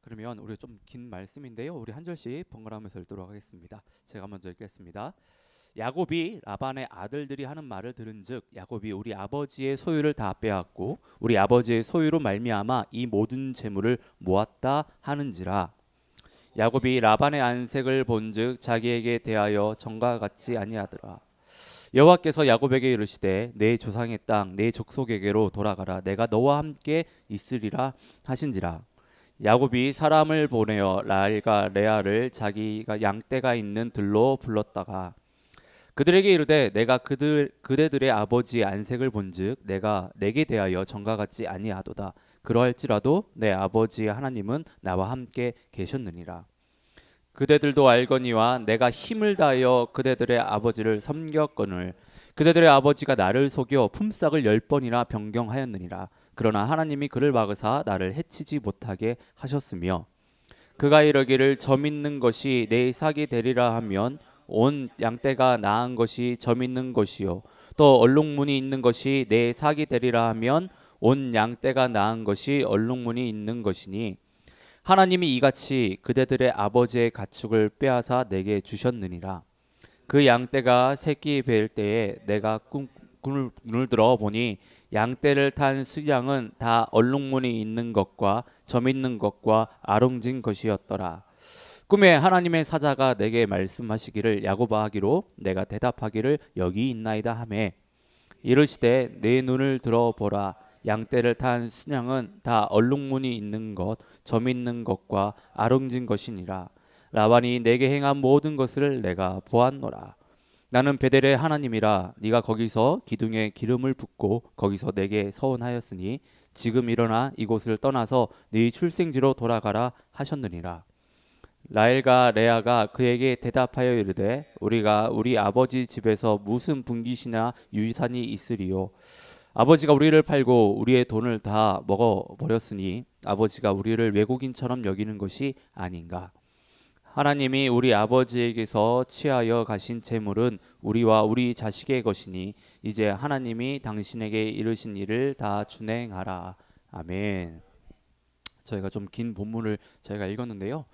그러면 우리 좀 긴 말씀인데요. 우리 한 절씩 번갈아가면서 읽도록 하겠습니다. 제가 먼저 읽겠습니다. 야곱이 라반의 아들들이 하는 말을 들은즉 야곱이 우리 아버지의 소유를 다 빼앗고 우리 아버지의 소유로 말미암아 이 모든 재물을 모았다 하는지라. 야곱이 라반의 안색을 본즉 자기에게 대하여 전과 같지 아니하더라. 여호와께서 야곱에게 이르시되 내 조상의 땅 내 족속에게로 돌아가라. 내가 너와 함께 있으리라 하신지라. 야곱이 사람을 보내어 라헬과 레아를 자기가 양떼가 있는 들로 불렀다가 그들에게 이르되 내가 그대들의 아버지의 안색을 본즉 내가 내게 대하여 전과 같지 아니하도다. 그러할지라도 내 아버지의 하나님은 나와 함께 계셨느니라. 그대들도 알거니와 내가 힘을 다하여 그대들의 아버지를 섬겼거늘 그대들의 아버지가 나를 속여 품삯을 10번이나 변경하였느니라. 그러나 하나님이 그를 막으사 나를 해치지 못하게 하셨으며 그가 이르기를 점 있는 것이 내 삭이 되리라 하면 온 양떼가 나은 것이 점 있는 것이요 또 얼룩무늬 있는 것이 내 삭이 되리라 하면 온 양떼가 나은 것이 얼룩무늬 있는 것이니 하나님이 이같이 그대들의 아버지의 가축을 빼앗아 내게 주셨느니라. 그 양떼가 새끼 뵐 때에 내가 눈을 들어 보니 양떼를 탄 수양은 다 얼룩무늬 있는 것과 점 있는 것과 아롱진 것이었더라. 꿈에 하나님의 사자가 내게 말씀하시기를 야곱아 하기로 내가 대답하기를 여기 있나이다 하매 이르시되 내 눈을 들어 보라. 양떼를 탄 순양은 다 얼룩무늬 있는 것, 점 있는 것과 아롱진 것이니라. 라반이 내게 행한 모든 것을 내가 보았노라. 나는 베델의 하나님이라. 네가 거기서 기둥에 기름을 붓고 거기서 내게 서원하였으니 지금 일어나 이곳을 떠나서 네 출생지로 돌아가라 하셨느니라. 라헬과 레아가 그에게 대답하여 이르되 우리가 우리 아버지 집에서 무슨 분깃이나 유산이 있으리요. 아버지가 우리를 팔고 우리의 돈을 다 먹어버렸으니 아버지가 우리를 외국인처럼 여기는 것이 아닌가. 하나님이 우리 아버지에게서 취하여 가신 재물은 우리와 우리 자식의 것이니 이제 하나님이 당신에게 이르신 일을 다 준행하라. 아멘. 저희가 좀 긴 본문을 저희가 읽었는데요.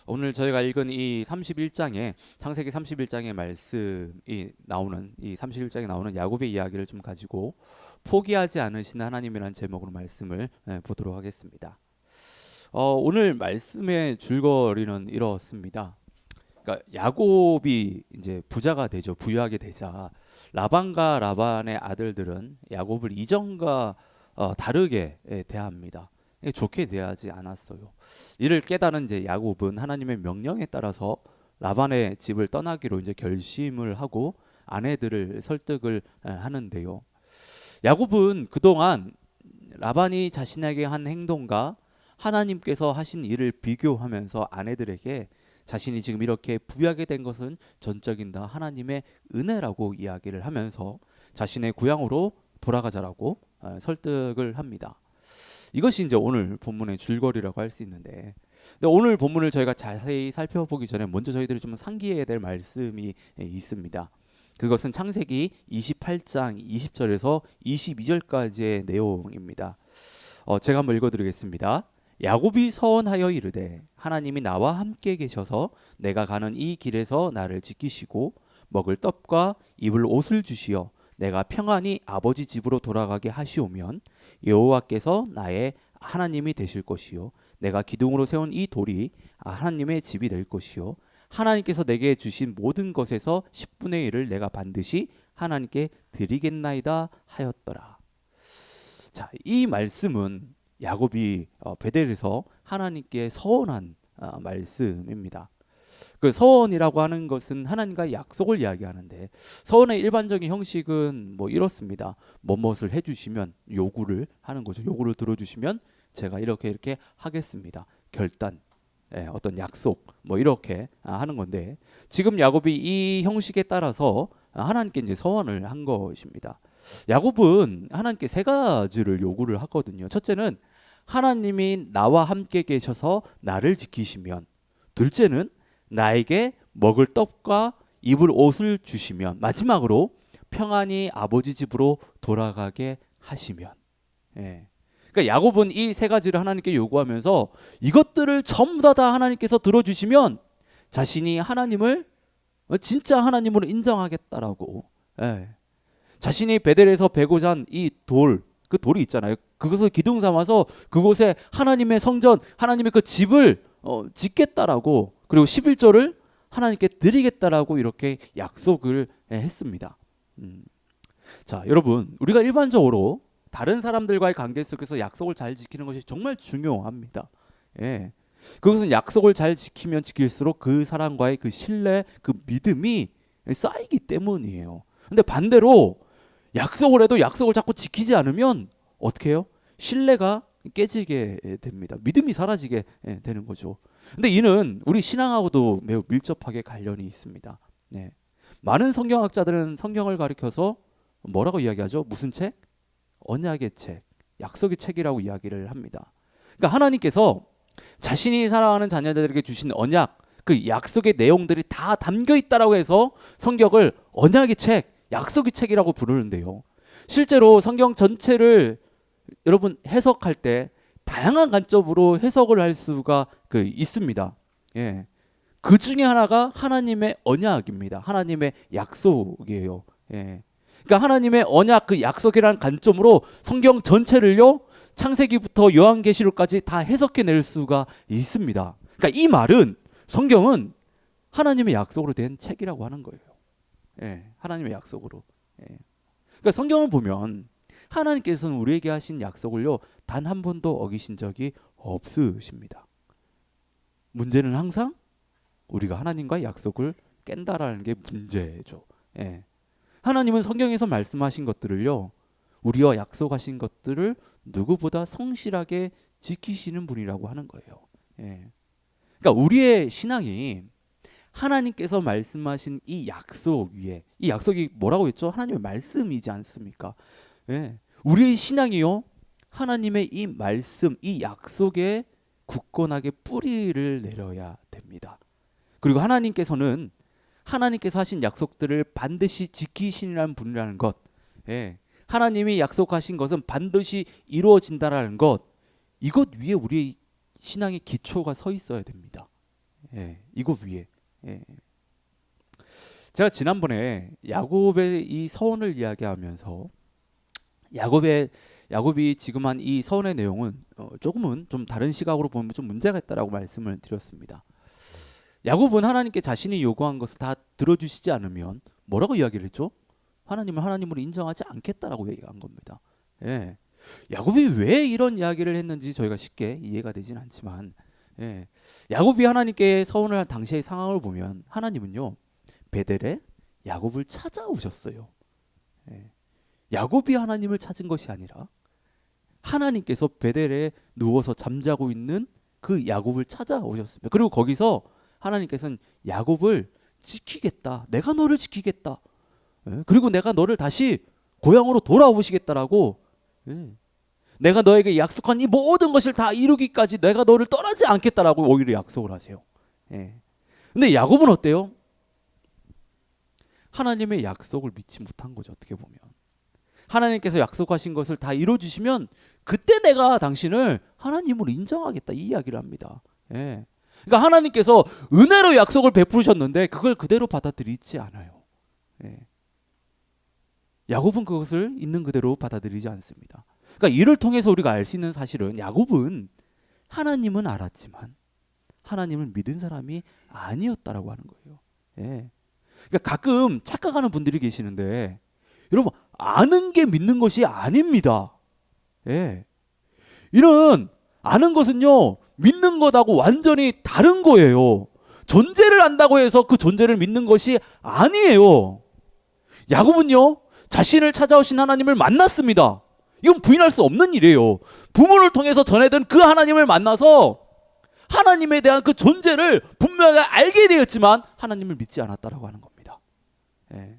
오늘 저희가 읽은 이 31장에 창세기 31장의 말씀이 나오는 이 31장에 나오는 야곱의 이야기를 좀 가지고 포기하지 않으신 하나님이라는 제목으로 말씀을 보도록 하겠습니다. 오늘 말씀의 줄거리는 이렇습니다. 그러니까 야곱이 이제 부자가 되죠. 부유하게 되자 라반과 라반의 아들들은 야곱을 이전과 다르게 대합니다. 좋게 대하지 않았어요. 이를 깨달은 이제 야곱은 하나님의 명령에 따라서 라반의 집을 떠나기로 이제 결심을 하고 아내들을 설득을 하는데요. 야곱은 그동안 라반이 자신에게 한 행동과 하나님께서 하신 일을 비교하면서 아내들에게 자신이 지금 이렇게 부유하게 된 것은 전적인 다 하나님의 은혜라고 이야기를 하면서 자신의 고향으로 돌아가자라고 설득을 합니다. 이것이 이제 오늘 본문의 줄거리라고 할 수 있는데, 근데 오늘 본문을 저희가 자세히 살펴보기 전에 먼저 저희들이 좀 상기해야 될 말씀이 있습니다. 그것은 창세기 28장 20절에서 22절까지의 내용입니다. 제가 한번 읽어드리겠습니다. 야곱이 서원하여 이르되 하나님이 나와 함께 계셔서 내가 가는 이 길에서 나를 지키시고 먹을 떡과 입을 옷을 주시어 내가 평안히 아버지 집으로 돌아가게 하시오면 여호와께서 나의 하나님이 되실 것이요 내가 기둥으로 세운 이 돌이 하나님의 집이 될 것이요 하나님께서 내게 주신 모든 것에서 10분의 1을 내가 반드시 하나님께 드리겠나이다 하였더라. 자, 이 말씀은 야곱이 베델에서 하나님께 서원한 말씀입니다. 그 서원이라고 하는 것은 하나님과 약속을 이야기하는데, 서원의 일반적인 형식은 뭐 이렇습니다. 뭐뭇을 해주시면, 요구를 하는 거죠. 요구를 들어주시면 제가 이렇게 하겠습니다. 결단, 어떤 약속, 뭐 이렇게 하는 건데, 지금 야곱이 이 형식에 따라서 하나님께 이제 서원을 한 것입니다. 야곱은 하나님께 세 가지를 요구를 하거든요. 첫째는 하나님이 나와 함께 계셔서 나를 지키시면, 둘째는 나에게 먹을 떡과 입을 옷을 주시면, 마지막으로 평안히 아버지 집으로 돌아가게 하시면. 그러니까 그러니까 야곱은 이 세 가지를 하나님께 요구하면서 이것들을 전부 다 하나님께서 들어주시면 자신이 하나님을 진짜 하나님으로 인정하겠다라고, 예. 자신이 베델에서 베고자 한 이 돌, 그 돌이 있잖아요. 그것을 기둥 삼아서 그곳에 하나님의 성전, 하나님의 그 집을 짓겠다라고, 그리고 11조를 하나님께 드리겠다라고 이렇게 약속을 했습니다. 자, 여러분, 우리가 일반적으로 다른 사람들과의 관계 속에서 약속을 잘 지키는 것이 정말 중요합니다. 예. 그것은 약속을 잘 지키면 지킬수록 그 사람과의 그 신뢰, 그 믿음이 쌓이기 때문이에요. 근데 반대로 약속을 해도 약속을 자꾸 지키지 않으면 어떻게 해요? 신뢰가 깨지게 됩니다. 믿음이 사라지게 되는 거죠. 근데 이는 우리 신앙하고도 매우 밀접하게 관련이 있습니다. 네. 많은 성경학자들은 성경을 가리켜서 뭐라고 이야기하죠? 무슨 책? 언약의 책, 약속의 책이라고 이야기를 합니다. 그러니까 하나님께서 자신이 사랑하는 자녀들에게 주신 언약, 그 약속의 내용들이 다 담겨 있다라고 해서 성경을 언약의 책, 약속의 책이라고 부르는데요. 실제로 성경 전체를 여러분 해석할 때 다양한 관점으로 해석을 할 수가 있습니다. 예. 그 중에 하나가 하나님의 언약입니다. 하나님의 약속이에요. 예. 그러니까 하나님의 언약, 그 약속이라는 관점으로 성경 전체를요, 창세기부터 요한계시록까지 다 해석해낼 수가 있습니다. 그러니까 이 말은 성경은 하나님의 약속으로 된 책이라고 하는 거예요. 예, 하나님의 약속으로. 예. 그러니까 성경을 보면 하나님께서는 우리에게 하신 약속을요, 단 한 번도 어기신 적이 없으십니다. 문제는 항상 우리가 하나님과의 약속을 깬다라는 게 문제죠. 예. 하나님은 성경에서 말씀하신 것들을요, 우리와 약속하신 것들을 누구보다 성실하게 지키시는 분이라고 하는 거예요. 예. 그러니까 우리의 신앙이 하나님께서 말씀하신 이 약속 위에, 이 약속이 뭐라고 했죠? 하나님의 말씀이지 않습니까? 예. 우리의 신앙이요, 하나님의 이 말씀, 이 약속에 굳건하게 뿌리를 내려야 됩니다. 그리고 하나님께서는 하나님께서 하신 약속들을 반드시 지키시는 분이라는 것, 예. 하나님이 약속하신 것은 반드시 이루어진다라는 것, 이것 위에 우리의 신앙의 기초가 서 있어야 됩니다. 예. 이것 위에. 예. 제가 지난번에 야곱의 이 서원을 이야기하면서 야곱이 지금 한 이 서원의 내용은 조금은 좀 다른 시각으로 보면 좀 문제가 있다라고 말씀을 드렸습니다. 야곱은 하나님께 자신이 요구한 것을 다 들어주시지 않으면 뭐라고 이야기를 했죠? 하나님을 하나님으로 인정하지 않겠다라고 얘기한 겁니다. 예. 야곱이 왜 이런 이야기를 했는지 저희가 쉽게 이해가 되진 않지만, 예. 야곱이 하나님께 서원을 한 당시의 상황을 보면 하나님은요, 베델에 야곱을 찾아오셨어요. 예. 야곱이 하나님을 찾은 것이 아니라 하나님께서 베델에 누워서 잠자고 있는 그 야곱을 찾아오셨습니다. 그리고 거기서 하나님께서는 야곱을 지키겠다. 내가 너를 지키겠다. 예? 그리고 내가 너를 다시 고향으로 돌아오시겠다라고, 예. 내가 너에게 약속한 이 모든 것을 다 이루기까지 내가 너를 떠나지 않겠다라고 오히려 약속을 하세요. 예. 근데 야곱은 어때요? 하나님의 약속을 믿지 못한 거죠. 어떻게 보면 하나님께서 약속하신 것을 다 이루어주시면 그때 내가 당신을 하나님으로 인정하겠다, 이 이야기를 합니다. 예. 그러니까 하나님께서 은혜로 약속을 베푸셨는데 그걸 그대로 받아들이지 않아요. 예. 야곱은 그것을 있는 그대로 받아들이지 않습니다. 그러니까 이를 통해서 우리가 알 수 있는 사실은 야곱은 하나님은 알았지만 하나님을 믿은 사람이 아니었다라고 하는 거예요. 예. 그러니까 가끔 착각하는 분들이 계시는데, 여러분, 아는 게 믿는 것이 아닙니다. 예. 이런 아는 것은요, 믿는 것하고 완전히 다른 거예요. 존재를 안다고 해서 그 존재를 믿는 것이 아니에요. 야곱은요, 자신을 찾아오신 하나님을 만났습니다. 이건 부인할 수 없는 일이에요. 부모를 통해서 전해든 그 하나님을 만나서 하나님에 대한 그 존재를 분명하게 알게 되었지만 하나님을 믿지 않았다라고 하는 겁니다. 예.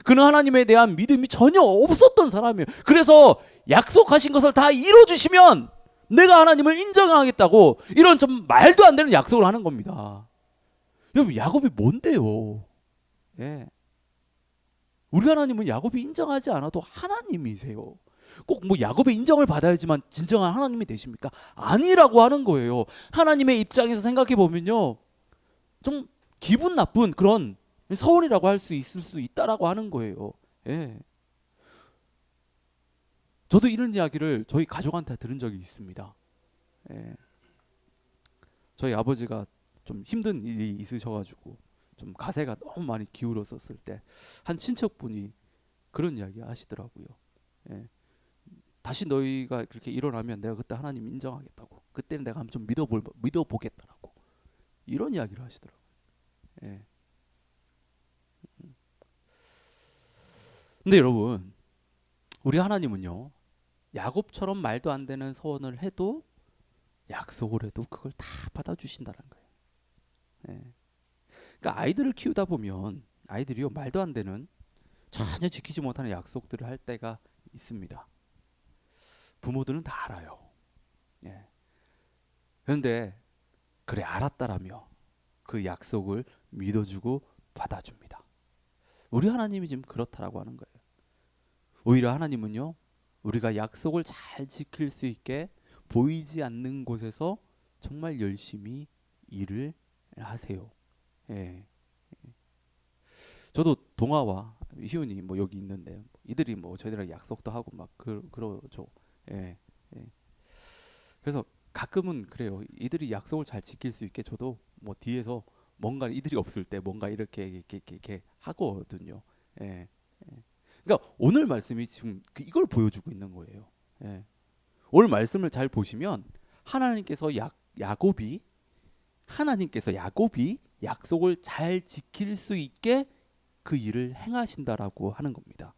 그는 하나님에 대한 믿음이 전혀 없었던 사람이에요. 그래서 약속하신 것을 다 이루어주시면 내가 하나님을 인정하겠다고 이런 좀 말도 안 되는 약속을 하는 겁니다. 여러분, 야곱이 뭔데요? 예. 우리 하나님은 야곱이 인정하지 않아도 하나님이세요. 꼭 뭐 야곱의 인정을 받아야지만 진정한 하나님이 되십니까? 아니라고 하는 거예요. 하나님의 입장에서 생각해 보면요, 좀 기분 나쁜 그런 서원이라고 할 수 있을 수 있다라고 하는 거예요. 예. 저도 이런 이야기를 저희 가족한테 들은 적이 있습니다. 예. 저희 아버지가 좀 힘든 일이 있으셔가지고 좀 가세가 너무 많이 기울었었을 때 한 친척분이 그런 이야기 하시더라고요. 예. 다시 너희가 그렇게 일어나면 내가 그때 하나님 인정하겠다고. 그때는 내가 한번 좀 믿어보겠다라고. 이런 이야기를 하시더라고요. 예. 근데 여러분, 우리 하나님은요, 야곱처럼 말도 안 되는 소원을 해도 약속을 해도 그걸 다 받아주신다는 거예요. 예. 그러니까 아이들을 키우다 보면 아이들이요, 말도 안 되는 전혀 지키지 못하는 약속들을 할 때가 있습니다. 부모들은 다 알아요. 예. 그런데 그래 알았다라며 그 약속을 믿어주고 받아줍니다. 우리 하나님이 지금 그렇다라고 하는 거예요. 오히려 하나님은요, 우리가 약속을 잘 지킬 수 있게 보이지 않는 곳에서 정말 열심히 일을 하세요. 예. 저도 동아와 희훈이 뭐 여기 있는데 이들이 뭐 저희들랑 약속도 하고 막 그러죠. 예. 예. 그래서 가끔은 그래요. 이들이 약속을 잘 지킬 수 있게 저도 뭐 뒤에서 뭔가 이들이 없을 때 뭔가 이렇게 하거든요. 예. 예. 그러니까 오늘 말씀이 지금 이걸 보여주고 있는 거예요. 예. 오늘 말씀을 잘 보시면 하나님께서 야곱이 약속을 잘 지킬 수 있게 그 일을 행하신다라고 하는 겁니다.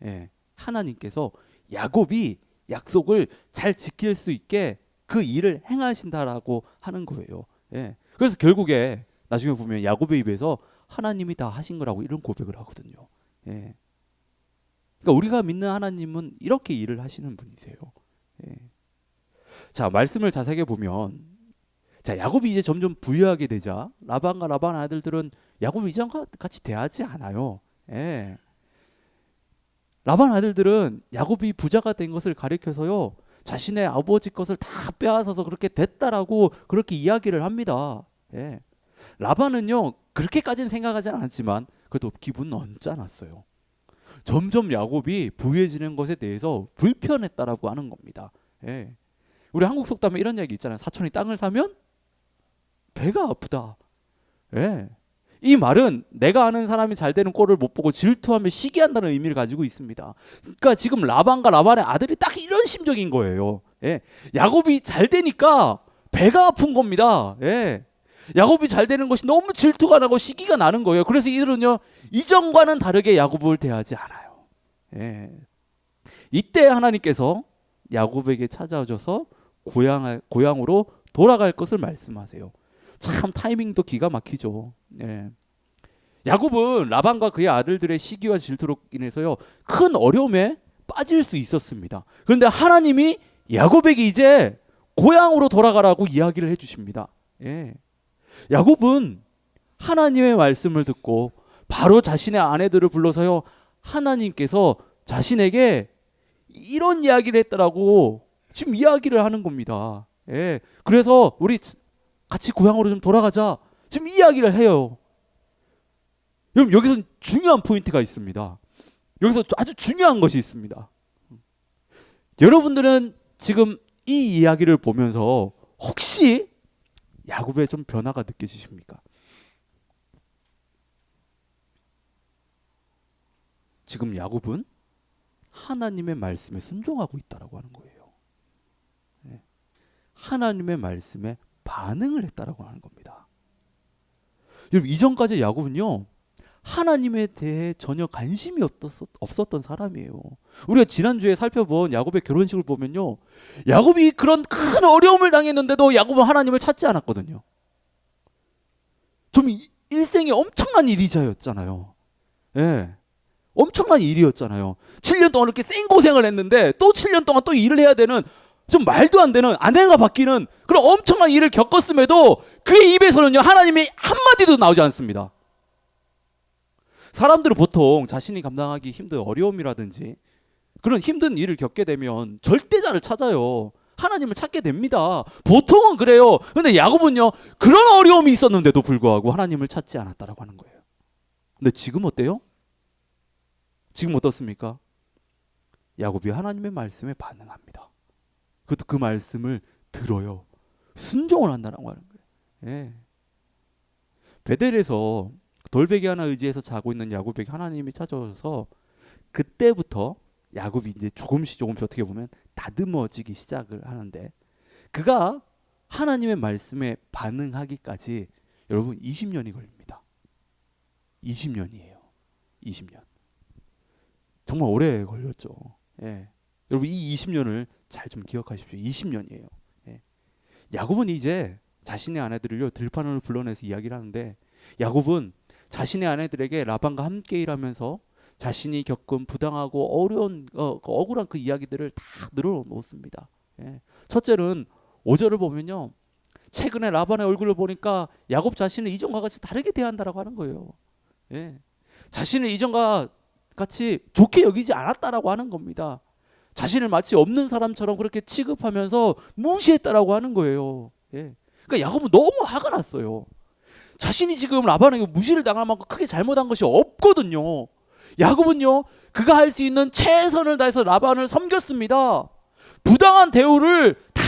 예. 하나님께서 야곱이 약속을 잘 지킬 수 있게 그 일을 행하신다라고 하는 거예요. 예. 그래서 결국에 나중에 보면 야곱의 입에서 하나님이 다 하신 거라고 이런 고백을 하거든요. 예. 그러니까 우리가 믿는 하나님은 이렇게 일을 하시는 분이세요. 예. 자, 말씀을 자세하게 보면, 자, 야곱이 이제 점점 부유하게 되자 라반과 라반 아들들은 야곱이 이전과 같이 대하지 않아요. 예. 라반 아들들은 야곱이 부자가 된 것을 가리켜서요, 자신의 아버지 것을 다 빼앗아서 그렇게 됐다라고 그렇게 이야기를 합니다. 예. 라반은요, 그렇게까지는 생각하지는 않았지만 그래도 기분은 언짢았어요. 점점 야곱이 부유해지는 것에 대해서 불편했다라고 하는 겁니다. 예. 우리 한국 속담에 이런 얘기 있잖아요. 사촌이 땅을 사면 배가 아프다. 예. 이 말은 내가 아는 사람이 잘 되는 꼴을 못 보고 질투하며 시기한다는 의미를 가지고 있습니다. 그러니까 지금 라반과 라반의 아들이 딱 이런 심정인 거예요. 예. 야곱이 잘 되니까 배가 아픈 겁니다. 예. 야곱이 잘 되는 것이 너무 질투가 나고 시기가 나는 거예요. 그래서 이들은요, 이전과는 다르게 야곱을 대하지 않아요. 예. 이때 하나님께서 야곱에게 찾아오셔서 고향으로 돌아갈 것을 말씀하세요. 참 타이밍도 기가 막히죠. 예. 야곱은 라반과 그의 아들들의 시기와 질투로 인해서요, 큰 어려움에 빠질 수 있었습니다. 그런데 하나님이 야곱에게 이제 고향으로 돌아가라고 이야기를 해주십니다. 예. 야곱은 하나님의 말씀을 듣고 바로 자신의 아내들을 불러서요, 하나님께서 자신에게 이런 이야기를 했다라고 지금 이야기를 하는 겁니다. 예. 그래서 우리 같이 고향으로 좀 돌아가자, 지금 이야기를 해요. 여러분, 여기서 중요한 포인트가 있습니다. 여기서 아주 중요한 것이 있습니다. 여러분들은 지금 이 이야기를 보면서 혹시 야곱의 좀 변화가 느껴지십니까? 지금 야곱은 하나님의 말씀에 순종하고 있다라고 하는 거예요. 네. 하나님의 말씀에 반응을 했다라고 하는 겁니다. 여러분, 이전까지 야곱은요, 하나님에 대해 전혀 관심이 없었던 사람이에요. 우리가 지난주에 살펴본 야곱의 결혼식을 보면요, 야곱이 그런 큰 어려움을 당했는데도 야곱은 하나님을 찾지 않았거든요. 좀 일생에 엄청난 일이자였잖아요. 예. 엄청난 일이었잖아요. 7년 동안 이렇게 생고생을 했는데 또 7년 동안 또 일을 해야 되는, 좀 말도 안 되는, 아내가 바뀌는 그런 엄청난 일을 겪었음에도 그의 입에서는요, 하나님의 한마디도 나오지 않습니다. 사람들은 보통 자신이 감당하기 힘든 어려움이라든지 그런 힘든 일을 겪게 되면 절대자를 찾아요. 하나님을 찾게 됩니다. 보통은 그래요. 근데 야곱은요, 그런 어려움이 있었는데도 불구하고 하나님을 찾지 않았다라고 하는 거예요. 근데 지금 어때요? 지금 어떻습니까? 야곱이 하나님의 말씀에 반응합니다. 그것도 그 말씀을 들어요. 순종을 한다라고 하는 거예요. 예. 베델에서 돌베개 하나 의지해서 자고 있는 야곱에게 하나님이 찾아오셔서 그때부터 야곱이 이제 조금씩 어떻게 보면 다듬어지기 시작을 하는데, 그가 하나님의 말씀에 반응하기까지 여러분 20년이 걸립니다. 20년이에요. 20년. 정말 오래 걸렸죠. 예. 여러분 이 20년을 잘 좀 기억하십시오. 20년이에요. 예. 야곱은 이제 자신의 아내들을요 들판으로 불러내서 이야기를 하는데, 야곱은 자신의 아내들에게 라반과 함께 일하면서 자신이 겪은 부당하고 어려운 억울한 그 이야기들을 다 늘어놓습니다. 예. 첫째는 5절을 보면요, 최근에 라반의 얼굴을 보니까 야곱 자신을 이전과 같이 다르게 대한다라고 하는 거예요. 예. 자신을 이전과 같이 좋게 여기지 않았다라고 하는 겁니다. 자신을 마치 없는 사람처럼 그렇게 취급하면서 무시했다라고 하는 거예요. 예. 그러니까 야곱은 너무 화가 났어요. 자신이 지금 라반에게 무시를 당할 만큼 크게 잘못한 것이 없거든요. 야곱은요, 그가 할 수 있는 최선을 다해서 라반을 섬겼습니다. 부당한 대우를 다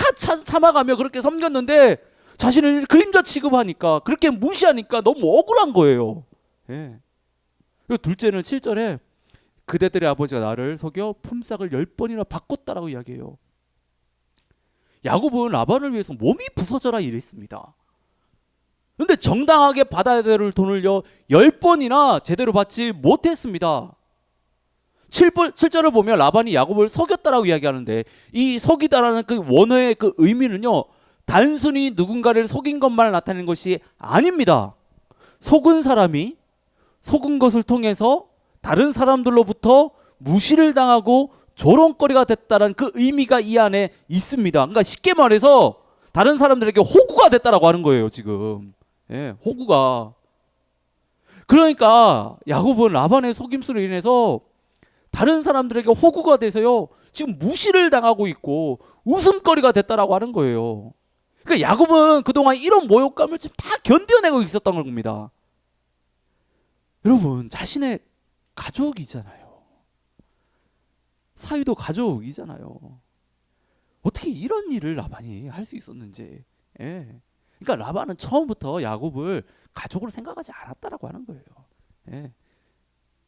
참아가며 그렇게 섬겼는데 자신을 그림자 취급하니까, 그렇게 무시하니까 너무 억울한 거예요. 예. 그리고 둘째는 7절에 그대들의 아버지가 나를 속여 품삯을 10번이나 바꿨다라고 이야기해요. 야곱은 라반을 위해서 몸이 부서져라 이랬습니다. 근데 정당하게 받아야 될 돈을요 10번이나 제대로 받지 못했습니다. 7절을 보면 라반이 야곱을 속였다라고 이야기하는데, 이 속이다라는 그 원어의 그 의미는요, 단순히 누군가를 속인 것만 나타내는 것이 아닙니다. 속은 사람이 속은 것을 통해서 다른 사람들로부터 무시를 당하고 조롱거리가 됐다는 그 의미가 이 안에 있습니다. 그러니까 쉽게 말해서 다른 사람들에게 호구가 됐다라고 하는 거예요, 지금. 예, 호구가. 그러니까 야곱은 라반의 속임수로 인해서 다른 사람들에게 호구가 돼서요, 지금 무시를 당하고 있고 웃음거리가 됐다라고 하는 거예요. 그러니까 야곱은 그동안 이런 모욕감을 지금 다 견뎌내고 있었던 겁니다. 여러분, 자신의 가족이잖아요. 사위도 가족이잖아요. 어떻게 이런 일을 라반이 할 수 있었는지. 예. 그러니까 라반은 처음부터 야곱을 가족으로 생각하지 않았다라고 하는 거예요. 예.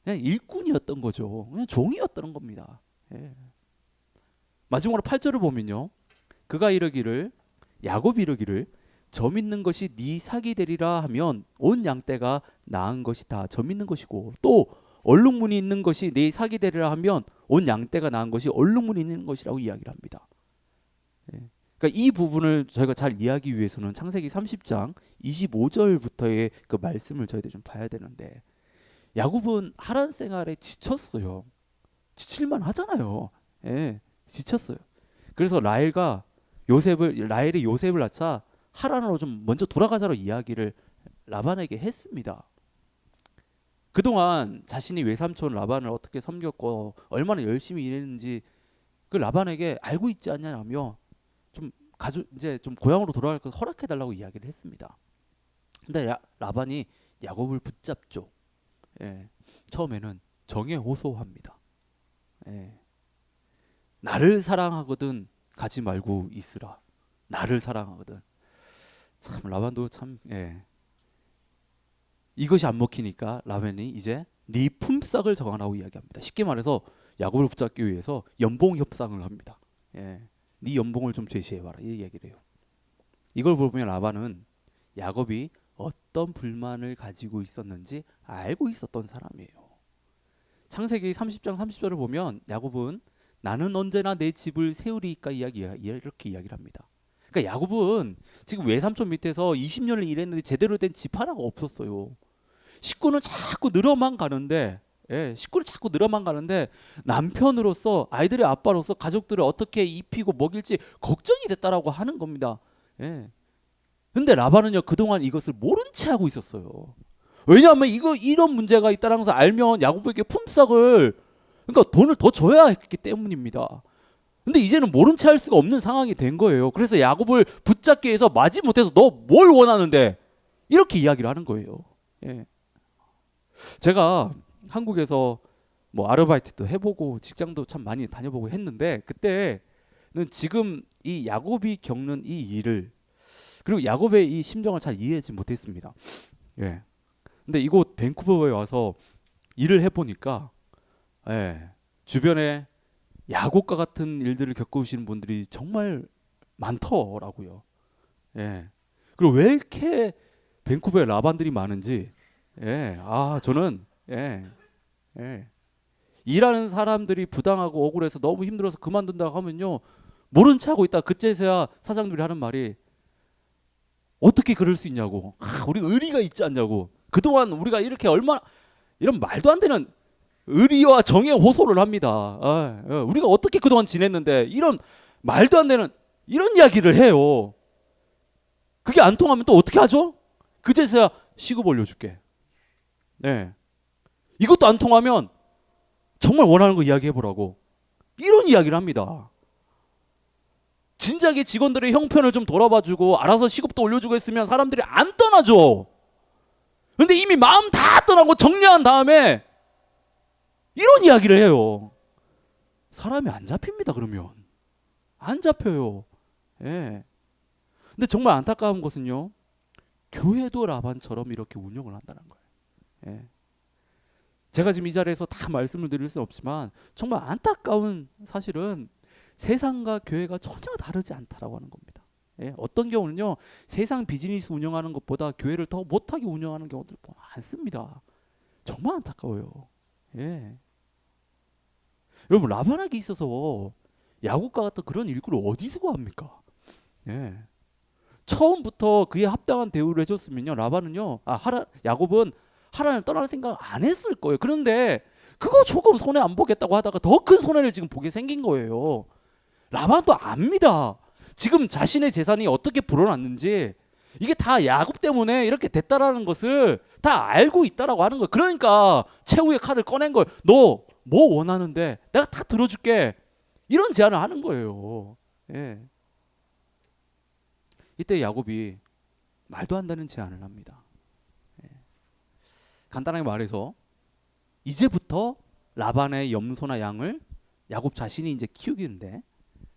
그냥 일꾼이었던 거죠. 그냥 종이었던 겁니다. 예. 마지막으로 8절을 보면요, 그가 이르기를, 야곱이 이르기를, 점 있는 것이 네 사기 되리라 하면 온 양떼가 나은 것이다. 점 있는 것이고, 또 얼룩무늬 있는 것이 네 사기 되리라 하면 온 양떼가 나은 것이 얼룩무늬 있는 것이라고 이야기를 합니다. 예. 그러니까 이 부분을 저희가 잘 이해하기 위해서는 창세기 30장 25절부터의 그 말씀을 저희들 좀 봐야 되는데, 야곱은 하란 생활에 지쳤어요. 지칠만 하잖아요. 예, 지쳤어요. 그래서 라헬이 요셉을 낳자 하란으로 좀 먼저 돌아가자로 이야기를 라반에게 했습니다. 그동안 자신이 외삼촌 라반을 어떻게 섬겼고 얼마나 열심히 일했는지 그 라반에게 알고 있지 않냐며 이제 좀 고향으로 돌아갈 것 허락해 달라고 이야기를 했습니다. 근데 라반이 야곱을 붙잡죠. 예. 처음에는 정에 호소합니다. 예. 나를 사랑하거든 가지 말고 있으라. 나를 사랑하거든. 참 라반도 참, 예. 이것이 안 먹히니까 라반이 이제 네 품삯을 정하라고 이야기합니다. 쉽게 말해서 야곱을 붙잡기 위해서 연봉 협상을 합니다. 예. 네 연봉을 좀 제시해봐라, 이 얘기를 해요. 이걸 보면 라반은 야곱이 어떤 불만을 가지고 있었는지 알고 있었던 사람이에요. 창세기 30장 30절을 보면 야곱은 나는 언제나 내 집을 세우리까 이렇게 이야기를 합니다. 그러니까 야곱은 지금 외삼촌 밑에서 20년을 일했는데 제대로 된 집 하나가 없었어요. 식구는 자꾸 늘어만 가는데, 예, 식구를 자꾸 늘어만 가는데 남편으로서, 아이들의 아빠로서 가족들을 어떻게 입히고 먹일지 걱정이 됐다라고 하는 겁니다. 예. 근데 라반은요, 그동안 이것을 모른 채 하고 있었어요. 왜냐하면 이런 문제가 있다는 것을 알면 야곱에게 품삯을 그러니까 돈을 더 줘야 했기 때문입니다. 근데 이제는 모른 체 할 수가 없는 상황이 된 거예요. 그래서 야곱을 붙잡기 위해서 마지못해서 너 뭘 원하는데 이렇게 이야기를 하는 거예요. 예. 제가 한국에서 뭐 아르바이트도 해보고 직장도 참 많이 다녀보고 했는데 그때는 지금 이 야곱이 겪는 이 일을 그리고 야곱의 이 심정을 잘 이해하지 못했습니다. 예. 근데 이곳 밴쿠버에 와서 일을 해보니까 예, 주변에 야곱과 같은 일들을 겪으시는 분들이 정말 많더라고요. 예. 그리고 왜 이렇게 밴쿠버에 라반들이 많은지 예. 저는 예. 예. 일하는 사람들이 부당하고 억울해서 너무 힘들어서 그만둔다고 하면요. 모른 체 하고 있다. 그제서야 사장들이 하는 말이 어떻게 그럴 수 있냐고. 우리 의리가 있지 않냐고. 그동안 우리가 이렇게 얼마나 이런 말도 안 되는 의리와 정의에 호소를 합니다. 우리가 어떻게 그동안 지냈는데 이런 말도 안 되는 이런 이야기를 해요. 그게 안 통하면 또 어떻게 하죠? 그제서야 시급 올려줄게. 네. 이것도 안 통하면 정말 원하는 거 이야기해보라고. 이런 이야기를 합니다. 진작에 직원들의 형편을 좀 돌아봐주고 알아서 시급도 올려주고 했으면 사람들이 안 떠나죠. 근데 이미 마음 다 떠나고 정리한 다음에 이런 이야기를 해요. 사람이 안 잡힙니다. 그러면 안 잡혀요. 예. 근데 정말 안타까운 것은요. 교회도 라반처럼 이렇게 운영을 한다는 거예요. 예. 제가 지금 이 자리에서 다 말씀을 드릴 수는 없지만 정말 안타까운 사실은 세상과 교회가 전혀 다르지 않다라고 하는 겁니다. 예. 어떤 경우는요. 세상 비즈니스 운영하는 것보다 교회를 더 못하게 운영하는 경우들 많습니다. 정말 안타까워요. 예. 여러분 라반에게 있어서 야곱과 같은 그런 일꾼을 어디서 구합니까? 예. 처음부터 그에 합당한 대우를 해줬으면요 라반은요 야곱은 하나님을 떠날 생각 안 했을 거예요. 그런데 그거 조금 손해 안 보겠다고 하다가 더 큰 손해를 지금 보게 생긴 거예요. 라반도 압니다. 지금 자신의 재산이 어떻게 불어났는지 이게 다 야곱 때문에 이렇게 됐다라는 것을 다 알고 있다라고 하는 거예요. 그러니까 최후의 카드를 꺼낸 거예요. 너 뭐 원하는데 내가 다 들어줄게. 이런 제안을 하는 거예요. 예. 이때 야곱이 말도 안 되는 제안을 합니다. 예. 간단하게 말해서 이제부터 라반의 염소나 양을 야곱 자신이 이제 키우기인데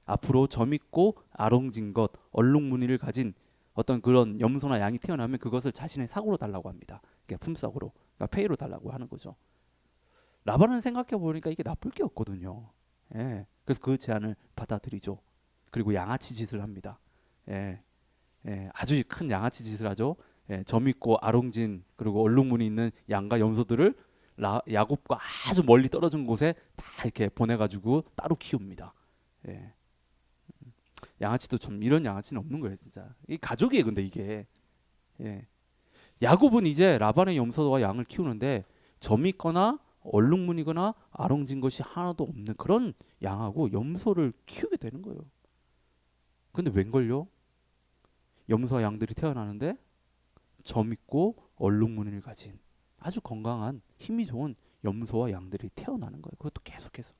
앞으로 점있고 아롱진 것, 얼룩무늬를 가진 어떤 그런 염소나 양이 태어나면 그것을 자신의 삭으로 달라고 합니다. 그러니까 품삯으로, 그러니까 페이로 달라고 하는 거죠. 라반은 생각해 보니까 이게 나쁠 게 없거든요. 예. 그래서 그 제안을 받아들이죠. 그리고 양아치 짓을 합니다. 예. 예. 아주 큰 양아치 짓을 하죠. 예. 점있고 아롱진 그리고 얼룩무늬 있는 양과 염소들을 야곱과 아주 멀리 떨어진 곳에 다 이렇게 보내가지고 따로 키웁니다. 예. 양아치도 좀 이런 양아치는 없는 거예요, 진짜. 이 가족이에요, 근데 이게. 예. 야곱은 이제 라반의 염소와 양을 키우는데 점있거나 얼룩무늬거나 아롱진 것이 하나도 없는 그런 양하고 염소를 키우게 되는 거예요. 근데 웬걸요? 염소와 양들이 태어나는데 점있고 얼룩무늬를 가진 아주 건강한 힘이 좋은 염소와 양들이 태어나는 거예요. 그것도 계속해서.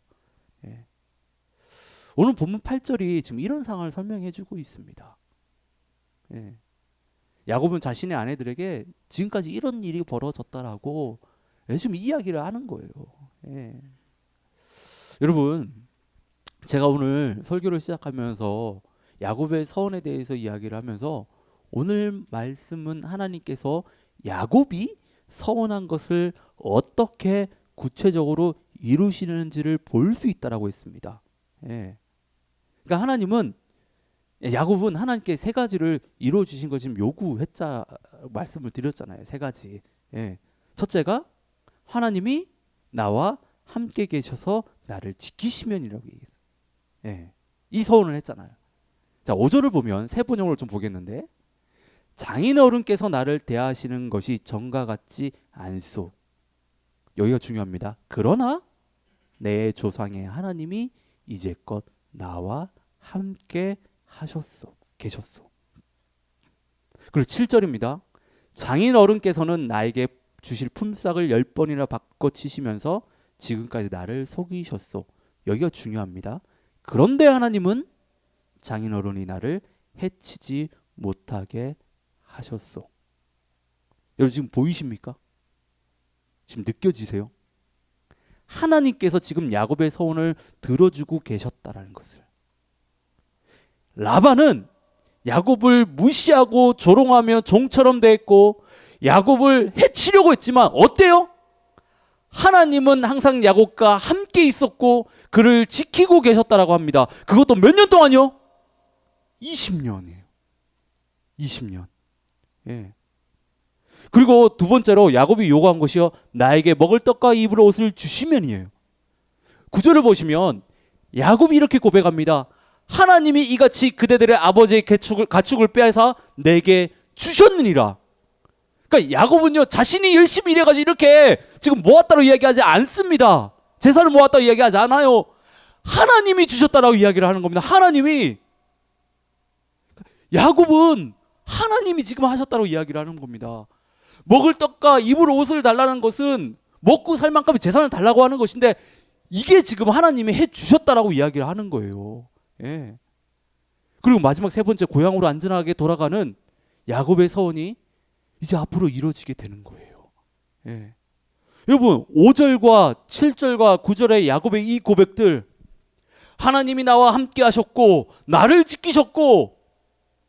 예. 오늘 본문 8절이 지금 이런 상황을 설명해 주고 있습니다. 예. 야곱은 자신의 아내들에게 지금까지 이런 일이 벌어졌다라고 지금 이야기를 하는 거예요. 예. 여러분, 제가 오늘 설교를 시작하면서 야곱의 서원에 대해서 이야기를 하면서 오늘 말씀은 하나님께서 야곱이 서원한 것을 어떻게 구체적으로 이루시는지를 볼 수 있다라고 했습니다. 예. 그러니까 하나님은 야곱은 하나님께 세 가지를 이루어 주신 걸 지금 요구했자 말씀을 드렸잖아요. 세 가지. 예. 첫째가 하나님이 나와 함께 계셔서 나를 지키시면이라고 얘기했어요. 예. 이 서원을 했잖아요. 자, 5절을 보면 세 번역을 좀 보겠는데 장인어른께서 나를 대하시는 것이 전과 같지 않소. 여기가 중요합니다. 그러나 내 조상의 하나님이 이제껏 나와 함께 하셨소. 계셨소. 그리고 7절입니다. 장인어른께서는 나에게 주실 품삯을 10번이나 바꿔치시면서 지금까지 나를 속이셨소. 여기가 중요합니다. 그런데 하나님은 장인어른이 나를 해치지 못하게 하셨소. 여러분 지금 보이십니까? 지금 느껴지세요? 하나님께서 지금 야곱의 서원을 들어주고 계셨다라는 것을. 라반은 야곱을 무시하고 조롱하며 종처럼 대했고 야곱을 해치려고 했지만 어때요? 하나님은 항상 야곱과 함께 있었고 그를 지키고 계셨다라고 합니다. 그것도 몇 년 동안요? 20년이에요. 20년. 예. 그리고 두 번째로 야곱이 요구한 것이요, 나에게 먹을 떡과 입을 옷을 주시면이에요. 구절을 보시면 야곱이 이렇게 고백합니다. 하나님이 이같이 그대들의 아버지의 가축을 빼앗아 내게 주셨느니라. 그러니까 야곱은요, 자신이 열심히 일해가지고 이렇게 지금 모았다고 이야기하지 않습니다. 재산을 모았다고 이야기하지 않아요. 하나님이 주셨다라고 이야기를 하는 겁니다. 하나님이. 야곱은 하나님이 지금 하셨다고 이야기를 하는 겁니다. 먹을 떡과 입을 옷을 달라는 것은 먹고 살 만큼의 재산을 달라고 하는 것인데 이게 지금 하나님이 해주셨다라고 이야기를 하는 거예요. 예. 그리고 마지막 세 번째, 고향으로 안전하게 돌아가는 야곱의 서원이 이제 앞으로 이루어지게 되는 거예요. 예. 여러분 5절과 7절과 9절의 야곱의 이 고백들, 하나님이 나와 함께 하셨고 나를 지키셨고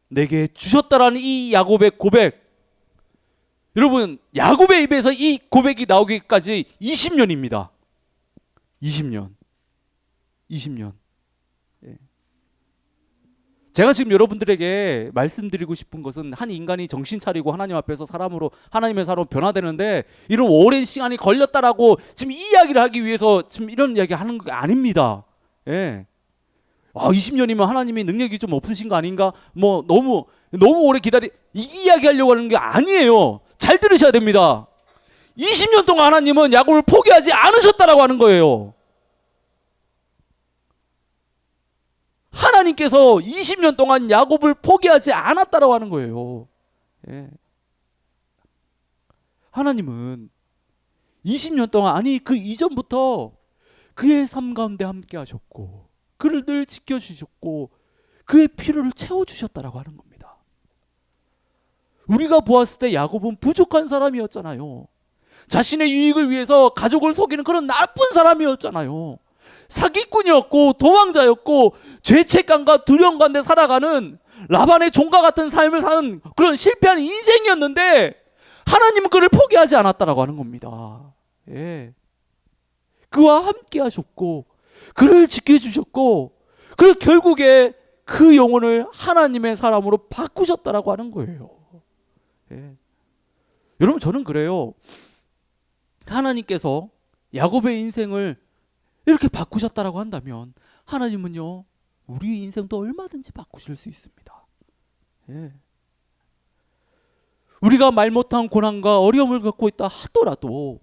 내게 주셨다라는 이 야곱의 고백, 여러분 야곱의 입에서 이 고백이 나오기까지 20년입니다. 20년. 예. 제가 지금 여러분들에게 말씀드리고 싶은 것은 한 인간이 정신 차리고 하나님 앞에서 하나님의 사람으로 변화되는데 이런 오랜 시간이 걸렸다라고 지금 이 이야기를 하기 위해서 지금 이런 이야기 하는 게 아닙니다. 예. 20년이면 하나님이 능력이 좀 없으신 거 아닌가? 뭐 너무 오래 이 이야기 하려고 하는 게 아니에요. 잘 들으셔야 됩니다. 20년 동안 하나님은 야곱을 포기하지 않으셨다라고 하는 거예요. 하나님께서 20년 동안 야곱을 포기하지 않았다라고 하는 거예요. 예. 하나님은 20년 동안, 아니 그 이전부터 그의 삶 가운데 함께 하셨고 그를 늘 지켜주셨고 그의 필요를 채워주셨다라고 하는 겁니다. 우리가 보았을 때 야곱은 부족한 사람이었잖아요. 자신의 유익을 위해서 가족을 속이는 그런 나쁜 사람이었잖아요. 사기꾼이었고 도망자였고 죄책감과 두려움 가운데 살아가는 라반의 종과 같은 삶을 사는 그런 실패한 인생이었는데 하나님은 그를 포기하지 않았다라고 하는 겁니다. 예. 그와 함께 하셨고 그를 지켜주셨고 그리고 결국에 그 영혼을 하나님의 사람으로 바꾸셨다라고 하는 거예요. 예. 여러분 저는 그래요. 하나님께서 야곱의 인생을 이렇게 바꾸셨다라고 한다면 하나님은요 우리의 인생도 얼마든지 바꾸실 수 있습니다. 예. 우리가 말 못한 고난과 어려움을 겪고 있다 하더라도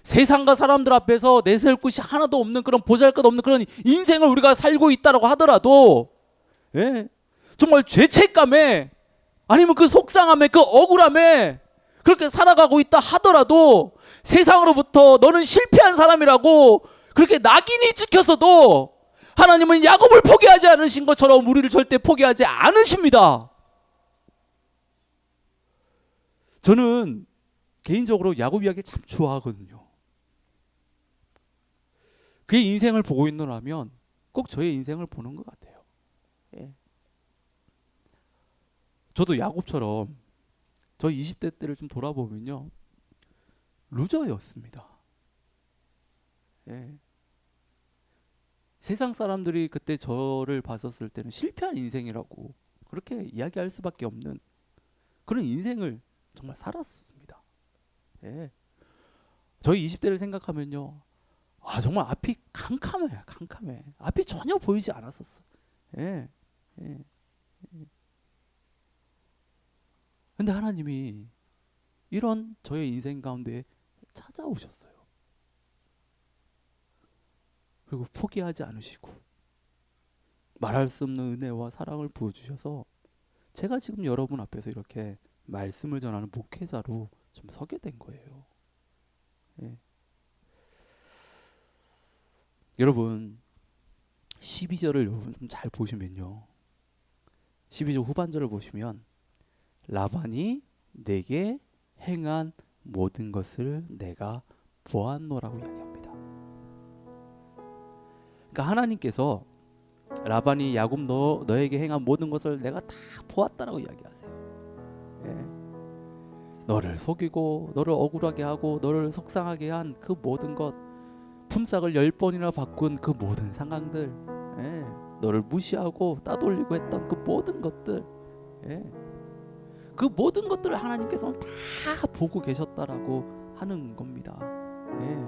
세상과 사람들 앞에서 내세울 것이 하나도 없는 그런 보잘것없는 그런 인생을 우리가 살고 있다라고 하더라도, 예, 정말 죄책감에 아니면 그 속상함에 그 억울함에 그렇게 살아가고 있다 하더라도 세상으로부터 너는 실패한 사람이라고 그렇게 낙인이 찍혔어도 하나님은 야곱을 포기하지 않으신 것처럼 우리를 절대 포기하지 않으십니다. 저는 개인적으로 야곱 이야기 참 좋아하거든요. 그의 인생을 보고 있노라면 꼭 저의 인생을 보는 것 같아요. 예. 저도 야곱처럼 저 20대 때를 좀 돌아보면요 루저였습니다. 예. 세상 사람들이 그때 저를 봤었을 때는 실패한 인생이라고 그렇게 이야기할 수밖에 없는 그런 인생을 정말 살았습니다. 예. 저희 20대를 생각하면요 정말 앞이 캄캄해. 앞이 전혀 보이지 않았었어. 예. 예. 근데 하나님이 이런 저의 인생 가운데 찾아오셨어요. 그리고 포기하지 않으시고 말할 수 없는 은혜와 사랑을 부어주셔서 제가 지금 여러분 앞에서 이렇게 말씀을 전하는 목회자로 좀 서게 된 거예요. 예. 여러분 12절을 여러분 좀 잘 보시면요, 12절 후반절을 보시면 라반이 내게 행한 모든 것을 내가 보았노라고 이야기합니다. 그러니까 하나님께서 라반이 야곱 너에게 행한 모든 것을 내가 다 보았다라고 이야기하세요. 예. 너를 속이고 너를 억울하게 하고 너를 속상하게 한 그 모든 것, 품삯을 10번이나 바꾼 그 모든 상황들, 예. 너를 무시하고 따돌리고 했던 그 모든 것들, 예. 그 모든 것들을 하나님께서는 다 보고 계셨다라고 하는 겁니다. 예.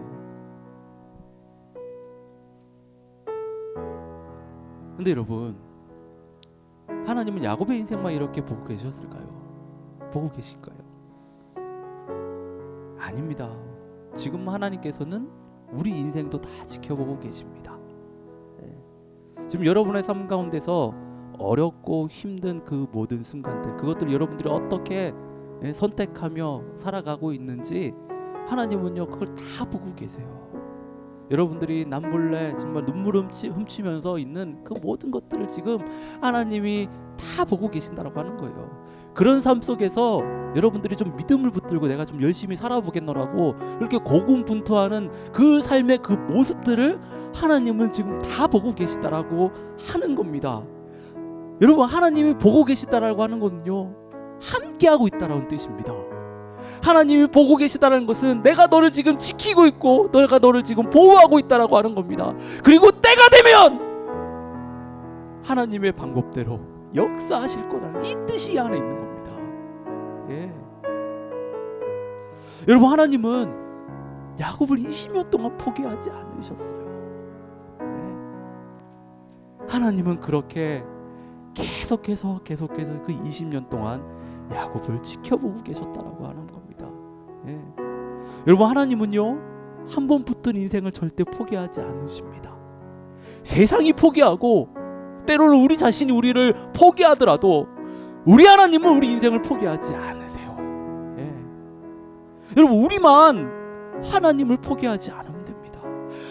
근데 여러분, 하나님은 야곱의 인생만 이렇게 보고 계셨을까요? 보고 계실까요? 아닙니다. 지금 하나님께서는 우리 인생도 다 지켜보고 계십니다. 지금 여러분의 삶 가운데서 어렵고 힘든 그 모든 순간들, 그것들을 여러분들이 어떻게 선택하며 살아가고 있는지 하나님은요 그걸 다 보고 계세요. 여러분들이 남몰래 정말 눈물 훔치면서 있는 그 모든 것들을 지금 하나님이 다 보고 계신다라고 하는 거예요. 그런 삶 속에서 여러분들이 좀 믿음을 붙들고 내가 좀 열심히 살아보겠노라고 이렇게 고군분투하는 그 삶의 그 모습들을 하나님은 지금 다 보고 계시다라고 하는 겁니다. 여러분, 하나님이 보고 계시다라고 하는 것은요 함께하고 있다라는 뜻입니다. 하나님이 보고 계시다는 것은 내가 너를 지금 지키고 있고 내가 너를 지금 보호하고 있다라고 하는 겁니다. 그리고 때가 되면 하나님의 방법대로 역사하실 거라는 이 뜻이 이 안에 있는 겁니다. 예. 여러분, 하나님은 야곱을 20년 동안 포기하지 않으셨어요. 예. 하나님은 그렇게 계속해서 그 20년 동안 야곱을 지켜보고 계셨다라고 하는 겁니다. 예. 여러분, 하나님은요 한 번 붙든 인생을 절대 포기하지 않으십니다. 세상이 포기하고 때로는 우리 자신이 우리를 포기하더라도 우리 하나님은 우리 인생을 포기하지 않으세요. 예. 여러분, 우리만 하나님을 포기하지 않으면 됩니다.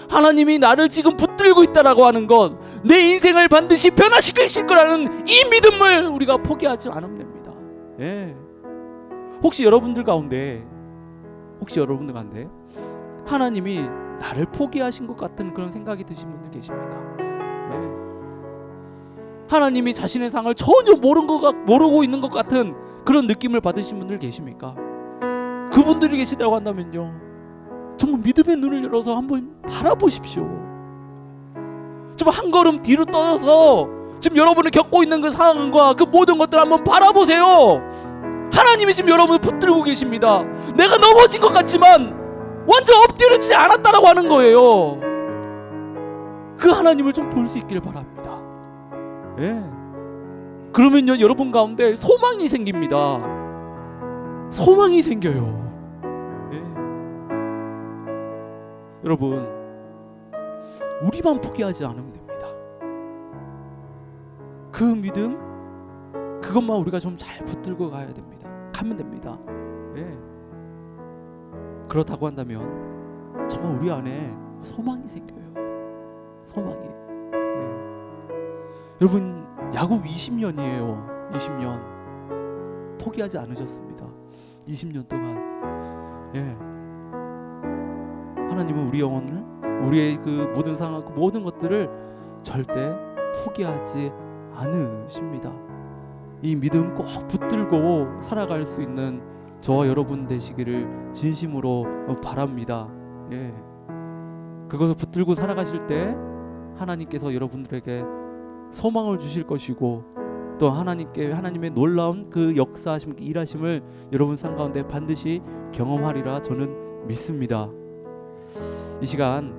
하나님이 나를 지금 붙들고 있다라고 하는 건 내 인생을 반드시 변화시키실 거라는 이 믿음을 우리가 포기하지 않으면 됩니다. 예. 혹시 여러분들 가운데 하나님이 나를 포기하신 것 같은 그런 생각이 드신 분들 계십니까? 예. 하나님이 자신의 상을 전혀 모르고 있는 것 같은 그런 느낌을 받으신 분들 계십니까? 그분들이 계시다고 한다면요 정말 믿음의 눈을 열어서 한번 바라보십시오. 좀 한 걸음 뒤로 떠서 지금 여러분이 겪고 있는 그 상황과 그 모든 것들을 한번 바라보세요. 하나님이 지금 여러분을 붙들고 계십니다. 내가 넘어진 것 같지만 완전 엎드려지지 않았다라고 하는 거예요. 그 하나님을 좀 볼 수 있기를 바랍니다. 예. 그러면요 여러분 가운데 소망이 생깁니다. 소망이 생겨요. 예. 여러분, 우리만 포기하지 않으면 됩니다. 그 믿음, 그것만 우리가 좀 잘 붙들고 가면 됩니다. 예. 그렇다고 한다면 정말 우리 안에 소망이 생겨요. 소망이. 예. 여러분, 야곱 20년이에요. 20년 포기하지 않으셨습니다. 20년 동안. 예. 하나님은 우리 영혼을, 우리의 그 모든 상황, 그 모든 것들을 절대 포기하지 않으십니다. 이 믿음 꼭 붙들고 살아갈 수 있는 저와 여러분 되시기를 진심으로 바랍니다. 예. 그것을 붙들고 살아가실 때 하나님께서 여러분들에게 소망을 주실 것이고 또 하나님의 놀라운 그 역사하심, 일하심을 여러분 삶 가운데 반드시 경험하리라 저는 믿습니다. 이 시간